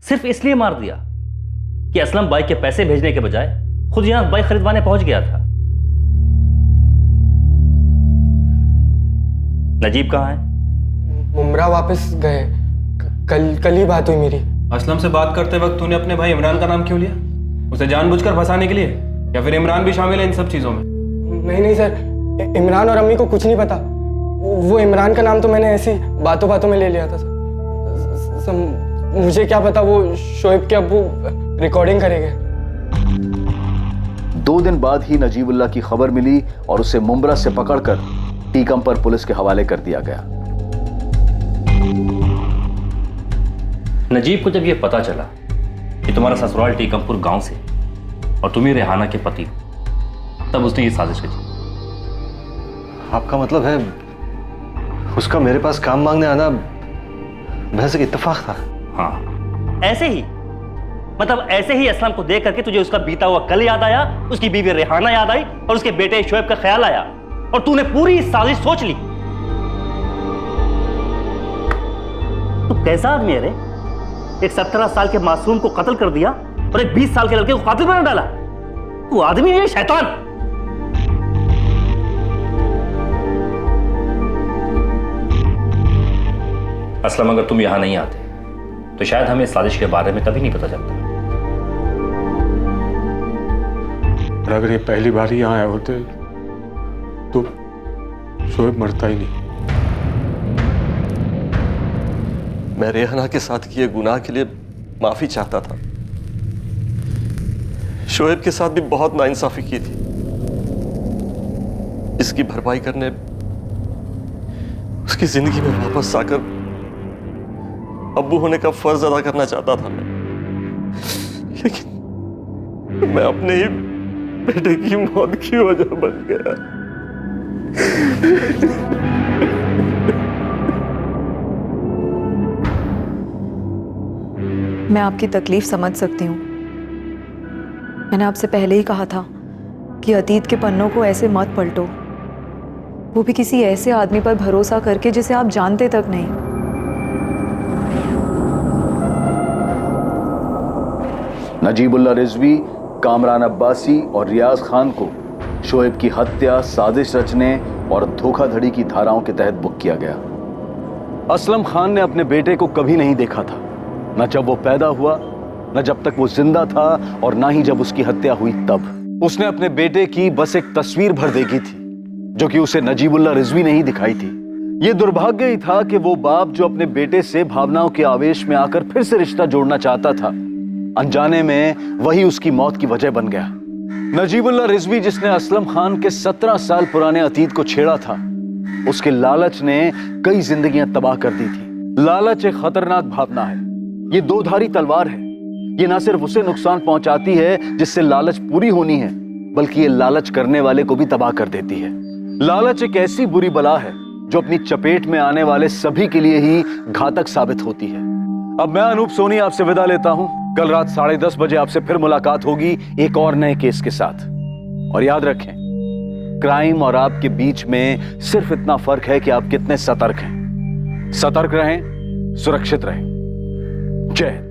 सिर्फ इसलिए मार दिया कि असलम बाइक के पैसे भेजने के बजाय खुद यहां बाइक खरीदवाने पहुंच गया था। नजीब कहां है? मुमरा वापस गए। कल ही बात हुई मेरी। असलम से बात करते वक्त तूने अपने भाई इमरान का नाम क्यों लिया? उसे जानबूझकर फंसाने के लिए, या फिर इमरान भी शामिल है इन सब चीजों में? नहीं सर, इमरान और अम्मी को कुछ नहीं पता। वो इमरान का नाम तो मैंने ऐसी बातों बातों में ले लिया था सर। मुझे क्या पता वो शोएब के अब्बू रिकॉर्डिंग करेंगे। 2 दिन बाद ही नजीबुल्लाह की खबर मिली और उसे मुंब्रा से पकड़कर टीकमपुर पुलिस के हवाले कर दिया गया। नजीब को जब यह पता चला कि तुम्हारा ससुराल टीकमपुर गांव से और तुम ही रेहाना के पति हो, तब उसने ये साजिश रची। आपका मतलब है उसका मेरे पास काम मांगने आना महज एक इत्तेफाक था? हाँ, ऐसे ही, मतलब ऐसे ही असलम को देख करके तुझे उसका बीता हुआ कल याद आया, उसकी बीवी रेहाना याद आई और उसके बेटे शोएब का ख्याल आया और तूने पूरी साजिश सोच ली। तू कैसा आदमी है रे? एक 17 साल के मासूम को कत्ल कर दिया और एक 20 साल के लड़के को कातिल बना डाला। तू आदमी है शैतान। असलम, अगर तुम यहां नहीं आते तो शायद हमें इस साजिश के बारे में कभी नहीं पता चलता। और अगर ये पहली बार ही यहाँ आए होते तो शोएब मरता ही नहीं। मैं रेहाना के साथ किए गुनाह के लिए माफी चाहता था। शोएब के साथ भी बहुत नाइंसाफी की थी। इसकी भरपाई करने उसकी जिंदगी में वापस आकर अब्बू होने का फर्ज अदा करना चाहता था मैं, लेकिन मैं अपने ही बेटे की मौत की वजह बन गया। मैं आपकी तकलीफ समझ सकती हूँ। मैंने आपसे पहले ही कहा था कि अतीत के पन्नों को ऐसे मत पलटो, वो भी किसी ऐसे आदमी पर भरोसा करके जिसे आप जानते तक नहीं। नजीबुल्लाह रिजवी, कामरान अब्बासी और रियाज खान को शोएब की हत्या, साजिश रचने और धोखाधड़ी की धाराओं के तहत बुक किया गया। असलम खान ने अपने बेटे को कभी नहीं देखा था, न जब वो पैदा हुआ, न जब तक वो जिंदा था और न ही जब उसकी हत्या हुई तब। उसने अपने बेटे की बस एक तस्वीर भर देखी थी जो कि उसे नजीबुल्लाह रिजवी ने ही दिखाई थी। ये दुर्भाग्य ही था कि वो बाप जो अपने बेटे से भावनाओं के आवेश में आकर फिर से रिश्ता जोड़ना चाहता था, अनजाने में वही उसकी मौत की वजह बन गया। नजीबुल्लाह रिजवी, जिसने असलम खान के 17 साल पुराने अतीत को छेड़ा था, उसके लालच ने कई जिंदगियां तबाह कर दी थी। लालच एक खतरनाक भावना है। ये दोधारी तलवार है। ये ना सिर्फ उसे नुकसान पहुंचाती है जिससे लालच पूरी होनी है, बल्कि ये लालच करने वाले को भी तबाह कर देती है। लालच एक ऐसी बुरी बला है जो अपनी चपेट में आने वाले सभी के लिए ही घातक साबित होती है। अब मैं अनूप सोनी आपसे विदा लेता हूं। कल रात 10:30 बजे आपसे फिर मुलाकात होगी एक और नए केस के साथ। और याद रखें, क्राइम और आपके बीच में सिर्फ इतना फर्क है कि आप कितने सतर्क हैं। सतर्क रहें, सुरक्षित रहें। जय हिंद।